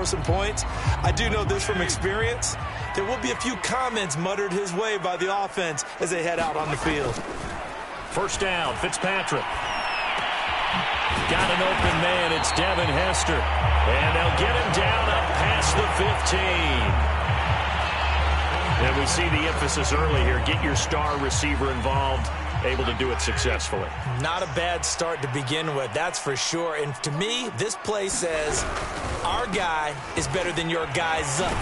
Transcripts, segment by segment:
some points. I do know this from experience. There will be a few comments muttered his way by the offense as they head out on the field. First down, Fitzpatrick. Got an open man. It's Devin Hester. And they'll get him down up past the 15. And we see the emphasis early here. Get your star receiver involved, able to do it successfully. Not a bad start to begin with, that's for sure. And to me, this play says our guy is better than your guy's up.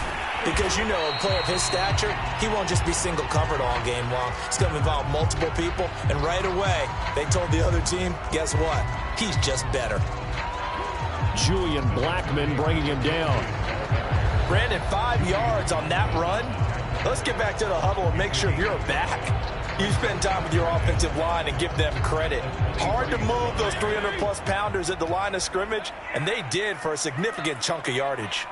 Because, you know, a player of his stature, he won't just be single covered all game long. It's going to involve multiple people. And right away, they told the other team, guess what? He's just better. Julian Blackman bringing him down. Brandon, 5 yards on that run. Let's get back to the huddle and make sure you're back. You spend time with your offensive line and give them credit. Hard to move those 300-plus pounders at the line of scrimmage, and they did for a significant chunk of yardage.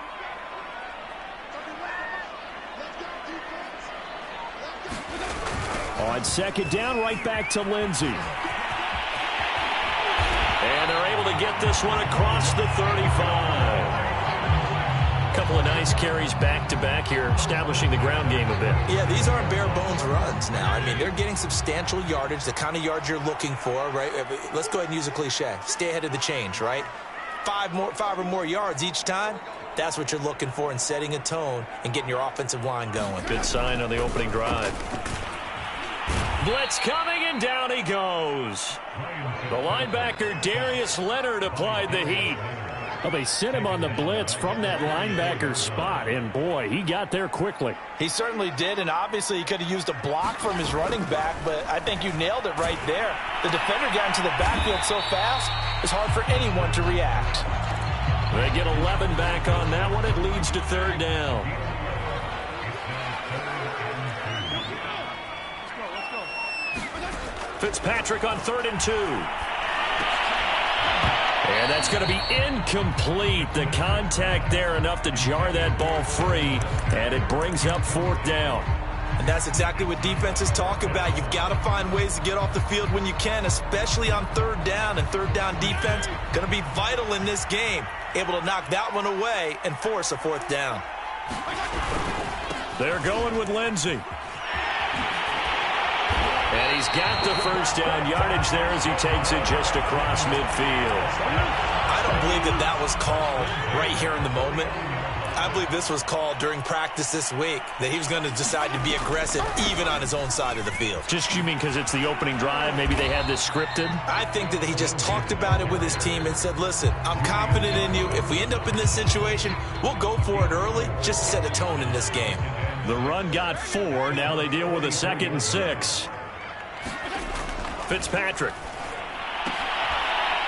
On second down, right back to Lindsey. And they're able to get this one across the 35. Couple of nice carries back-to-back here, establishing the ground game a bit. Yeah, these aren't bare-bones runs now. I mean, they're getting substantial yardage, the kind of yards you're looking for, right? Let's go ahead and use a cliche. Stay ahead of the change, right? Five or more yards each time. That's what you're looking for in setting a tone and getting your offensive line going. Good sign on the opening drive. Blitz coming, and down he goes. The linebacker, Darius Leonard, applied the heat. Well, they sent him on the blitz from that linebacker spot, and boy, he got there quickly. He certainly did, and obviously he could have used a block from his running back, but I think you nailed it right there. The defender got into the backfield so fast, it's hard for anyone to react. They get 11 back on that one. It leads to third down. Fitzpatrick on 3rd and 2. And that's going to be incomplete. The contact there enough to jar that ball free, and it brings up 4th down. And that's exactly what defenses talk about. You've got to find ways to get off the field when you can, especially on 3rd down. And 3rd down defense going to be vital in this game. Able to knock that one away and force a 4th down. They're going with Lindsey. And he's got the first down yardage there as he takes it just across midfield. I don't believe that that was called right here in the moment. I believe this was called during practice this week, that he was going to decide to be aggressive even on his own side of the field. Just, you mean because it's the opening drive? Maybe they had this scripted? I think that he just talked about it with his team and said, listen, I'm confident in you. If we end up in this situation, we'll go for it early just to set a tone in this game. The run got 4. Now they deal with a 2nd and 6. Fitzpatrick.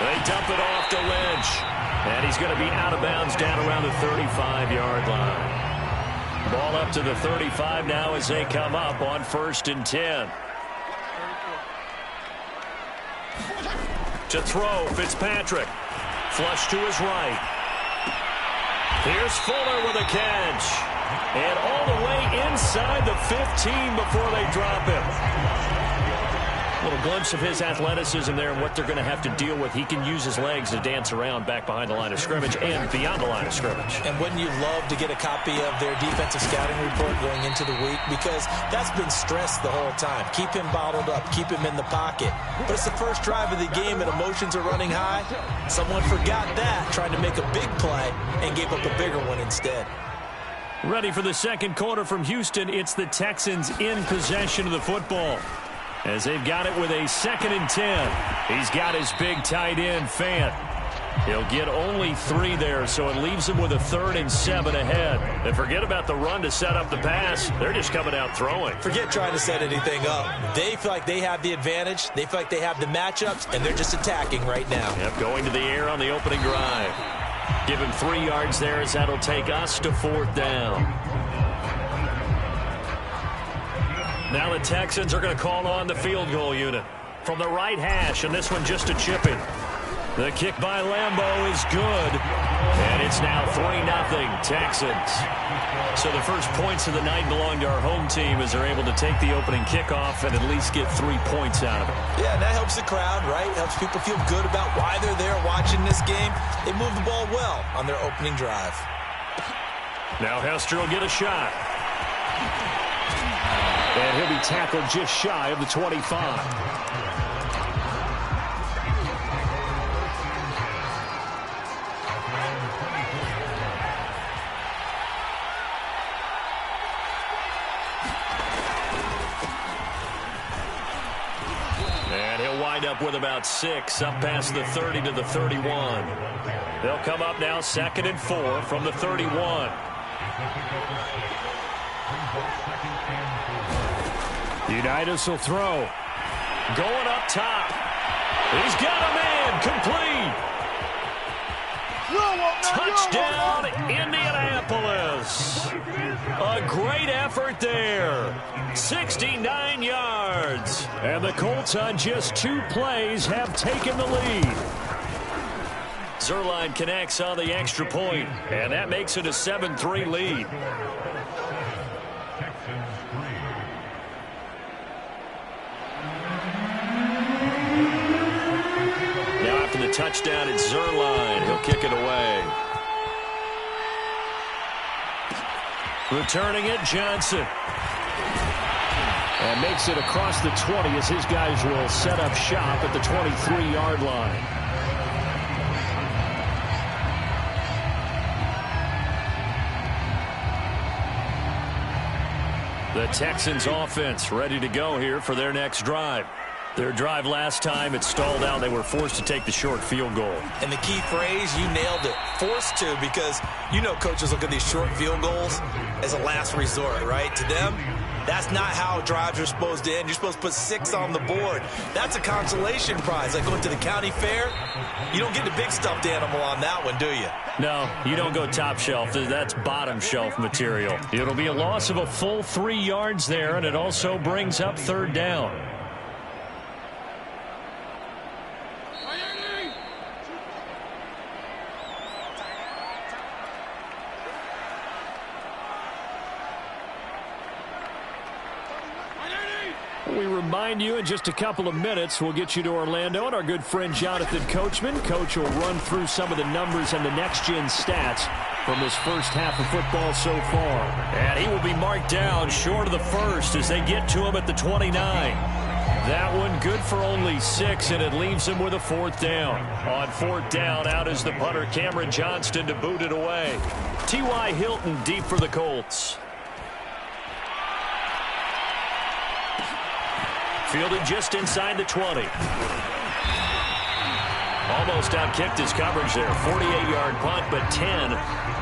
They dump it off to Lynch. And he's going to be out of bounds down around the 35-yard line. Ball up to the 35 now as they come up on 1st and 10. To throw, Fitzpatrick. Flush to his right. Here's Fuller with a catch. And all the way inside the 15 before they drop him. A little glimpse of his athleticism there and what they're going to have to deal with. He can use his legs to dance around back behind the line of scrimmage and beyond the line of scrimmage. And wouldn't you love to get a copy of their defensive scouting report going into the week? Because that's been stressed the whole time. Keep him bottled up. Keep him in the pocket. But it's the first drive of the game and emotions are running high. Someone forgot that, trying to make a big play and gave up a bigger one instead. Ready for the second quarter from Houston. It's the Texans in possession of the football, as they've got it with a 2nd and 10. He's got his big tight end, Fant. He'll get only 3 there, so it leaves him with a 3rd and 7 ahead. And forget about the run to set up the pass. They're just coming out throwing. Forget trying to set anything up. They feel like they have the advantage. They feel like they have the matchups, and they're just attacking right now. Yep, going to the air on the opening drive. Give him 3 yards there as that'll take us to 4th down. Now the Texans are going to call on the field goal unit from the right hash, and this one just a chip in. The kick by Lambeau is good, and it's now 3-0 Texans. So the first points of the night belong to our home team as they're able to take the opening kickoff and at least get 3 points out of it. Yeah, and that helps the crowd, right? Helps people feel good about why they're there watching this game. They move the ball well on their opening drive. Now Hester will get a shot. And he'll be tackled just shy of the 25. Up with about 6, up past the 30 to the 31. They'll come up now 2nd and 4 from the 31. Unitas will throw. Going up top. He's got a man. Complete. Touchdown, Indianapolis. A great effort there. 69 yards. And the Colts on just 2 plays have taken the lead. Zerline connects on the extra point, and that makes it a 7-3 lead. Now after the touchdown, it's Zerline. He'll kick it away. Returning it, Johnson. And makes it across the 20 as his guys will set up shop at the 23-yard line. The Texans offense ready to go here for their next drive. Their drive last time, it stalled out. They were forced to take the short field goal. And the key phrase, you nailed it, forced to, because you know coaches look at these short field goals as a last resort, right? To them, that's not how drives are supposed to end. You're supposed to put 6 on the board. That's a consolation prize. Like going to the county fair, you don't get the big stuffed animal on that one, do you? No, you don't go top shelf. That's bottom shelf material. It'll be a loss of a full 3 yards there, and it also brings up 3rd down. We remind you in just a couple of minutes we'll get you to Orlando, and our good friend Jonathan Coachman. Coach will run through some of the numbers and the next-gen stats from this first half of football so far. And he will be marked down short of the first as they get to him at the 29. That one good for only 6, and it leaves him with a 4th down. On 4th down, out is the punter Cameron Johnston to boot it away. T.Y. Hilton deep for the Colts. Fielded just inside the 20. Almost outkicked his coverage there. 48-yard punt, but 10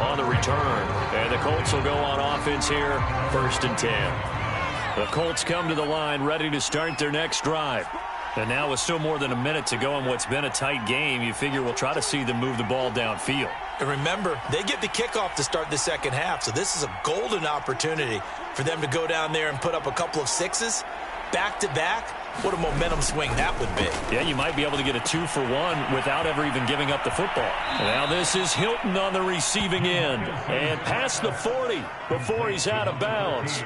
on the return. And the Colts will go on offense here, 1st and 10. The Colts come to the line ready to start their next drive. And now with still more than a minute to go in what's been a tight game, you figure we'll try to see them move the ball downfield. And remember, they get the kickoff to start the second half, so this is a golden opportunity for them to go down there and put up a couple of 6s. Back-to-back, what a momentum swing that would be. Yeah, you might be able to get a 2-for-1 without ever even giving up the football. Now this is Hilton on the receiving end. And past the 40 before he's out of bounds.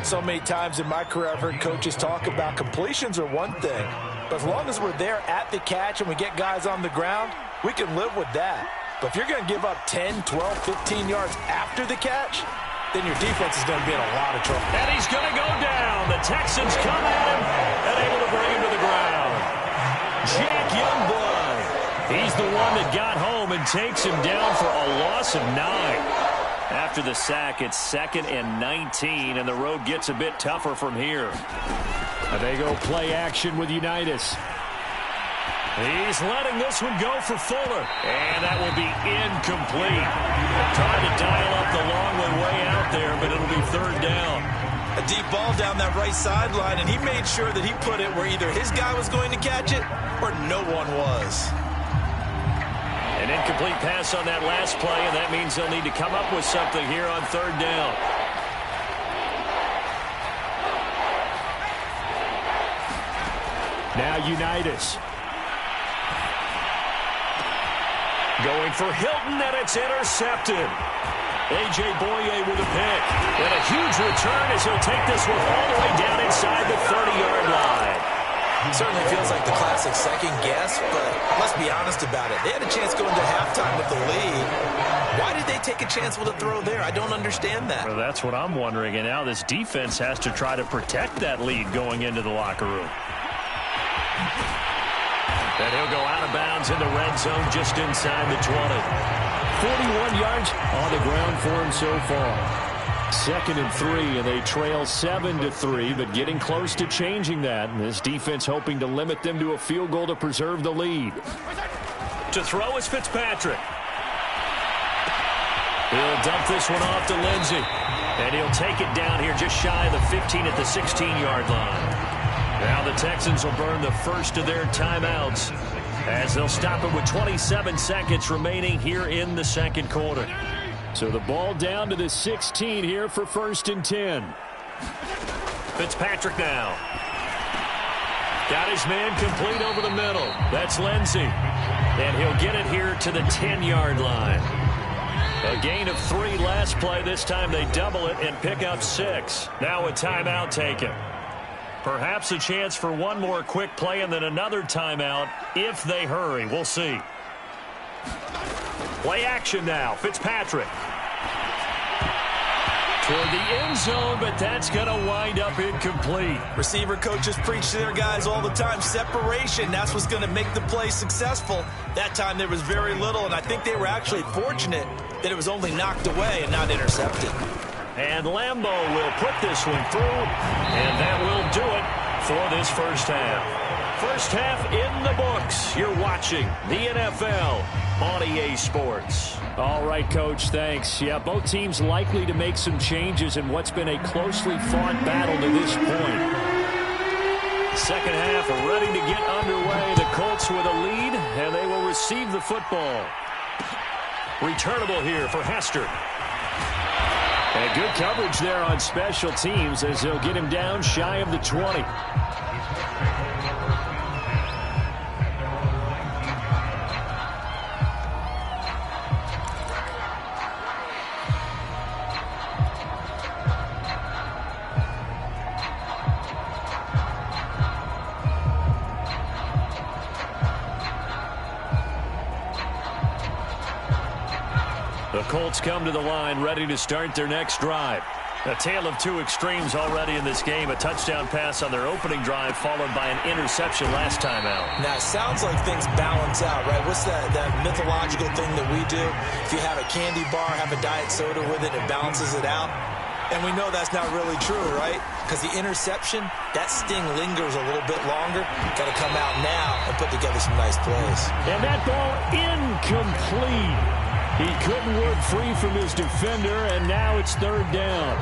So many times in my career I've heard coaches talk about completions are one thing. But as long as we're there at the catch and we get guys on the ground, we can live with that. But if you're going to give up 10, 12, 15 yards after the catch, then your defense is going to be in a lot of trouble. And he's going to go down. The Texans come at him and able to bring him to the ground. Jack Youngblood. He's the one that got home and takes him down for a loss of 9. After the sack, it's 2nd and 19, and the road gets a bit tougher from here. And they go play action with Unitas. He's letting this one go for Fuller. And that will be incomplete. Trying to dial up the long way out there, but it'll be 3rd down. A deep ball down that right sideline, and he made sure that he put it where either his guy was going to catch it or no one was. An incomplete pass on that last play, and that means they'll need to come up with something here on 3rd down. Now Unitas. Going for Hilton, and it's intercepted. A.J. Boye with a pick. And a huge return as he'll take this one all the way down inside the 30-yard line. Certainly feels like the classic second guess, but let's be honest about it. They had a chance going to halftime with the lead. Why did they take a chance with a throw there? I don't understand that. Well, that's what I'm wondering. And now this defense has to try to protect that lead going into the locker room. And he'll go out of bounds in the red zone just inside the 20. 41 yards on the ground for him so far. 2nd and 3, and they trail 7-3, but getting close to changing that. And this defense hoping to limit them to a field goal to preserve the lead. To throw is Fitzpatrick. He'll dump this one off to Lindsey. And he'll take it down here just shy of the 15 at the 16-yard line. Now the Texans will burn the first of their timeouts as they'll stop it with 27 seconds remaining here in the second quarter. So the ball down to the 16 here for 1st and 10. Fitzpatrick now. Got his man complete over the middle. That's Lindsey. And he'll get it here to the 10-yard line. A gain of 3 last play. This time they double it and pick up 6. Now a timeout taken. Perhaps a chance for one more quick play and then another timeout if they hurry. We'll see. Play action now. Fitzpatrick. Toward the end zone, but that's going to wind up incomplete. Receiver coaches preach to their guys all the time. Separation, that's what's going to make the play successful. That time there was very little, and I think they were actually fortunate that it was only knocked away and not intercepted. And Lambeau will put this one through, and that will do it for this first half. First half in the books. You're watching the NFL on EA Sports. All right, Coach, thanks. Yeah, both teams likely to make some changes in what's been a closely fought battle to this point. Second half ready to get underway. The Colts with a lead, and they will receive the football. Returnable here for Hester. And good coverage there on special teams as they'll get him down shy of the 20. The Colts come to the line ready to start their next drive. A tale of two extremes already in this game. A touchdown pass on their opening drive followed by an interception last time out. Now, it sounds like things balance out, right? What's that mythological thing that we do? If you have a candy bar, have a diet soda with it, it balances it out. And we know that's not really true, right? Because the interception, that sting lingers a little bit longer. Got to come out now and put together some nice plays. And that ball incomplete. He couldn't work free from his defender, and now it's 3rd down.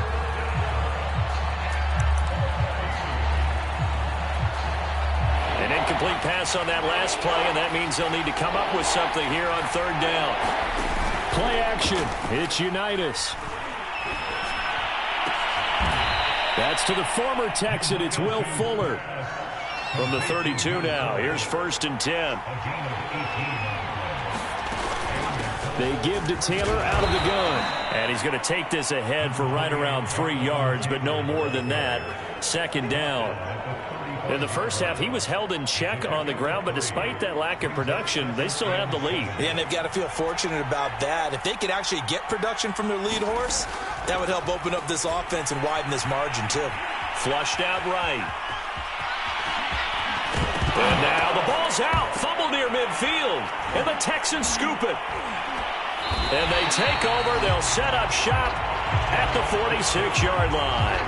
An incomplete pass on that last play, and that means they'll need to come up with something here on 3rd down. Play action. It's Unitas. That's to the former Texan. It's Will Fuller. From the 32 now. Here's 1st and 10. They give to Taylor out of the gun. And he's going to take this ahead for right around 3 yards, but no more than that. 2nd down. In the first half, he was held in check on the ground, but despite that lack of production, they still have the lead. Yeah, and they've got to feel fortunate about that. If they could actually get production from their lead horse, that would help open up this offense and widen this margin, too. Flushed out right. And now the ball's out. Fumble near midfield. And the Texans scoop it. And they take over. They'll set up shop at the 46-yard line.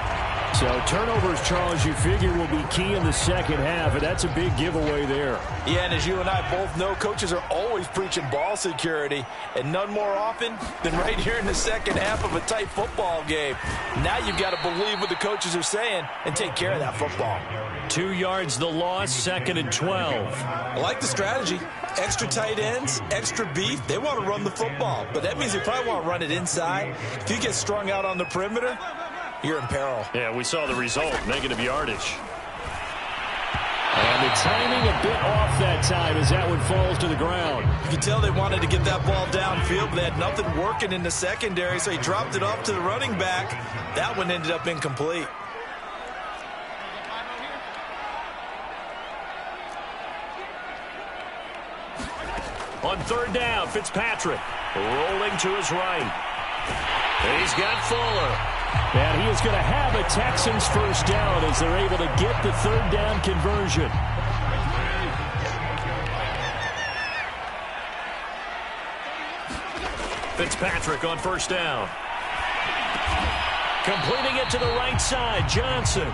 So turnovers, Charles, you figure will be key in the second half, and that's a big giveaway there. Yeah, and as you and I both know, coaches are always preaching ball security, and none more often than right here in the second half of a tight football game. Now you've got to believe what the coaches are saying and take care of that football. 2 yards the loss, 2nd and 12. I like the strategy. Extra tight ends, extra beef. They want to run the football, but that means they probably want to run it inside. If you get strung out on the perimeter, you're in peril. Yeah, we saw the result, negative yardage. And the timing a bit off that time as that one falls to the ground. You can tell they wanted to get that ball downfield, but they had nothing working in the secondary, so he dropped it off to the running back. That one ended up incomplete. On third down, Fitzpatrick rolling to his right. He's got Fuller. And he is going to have a Texans first down as they're able to get the third down conversion. Fitzpatrick on first down. Completing it to the right side, Johnson.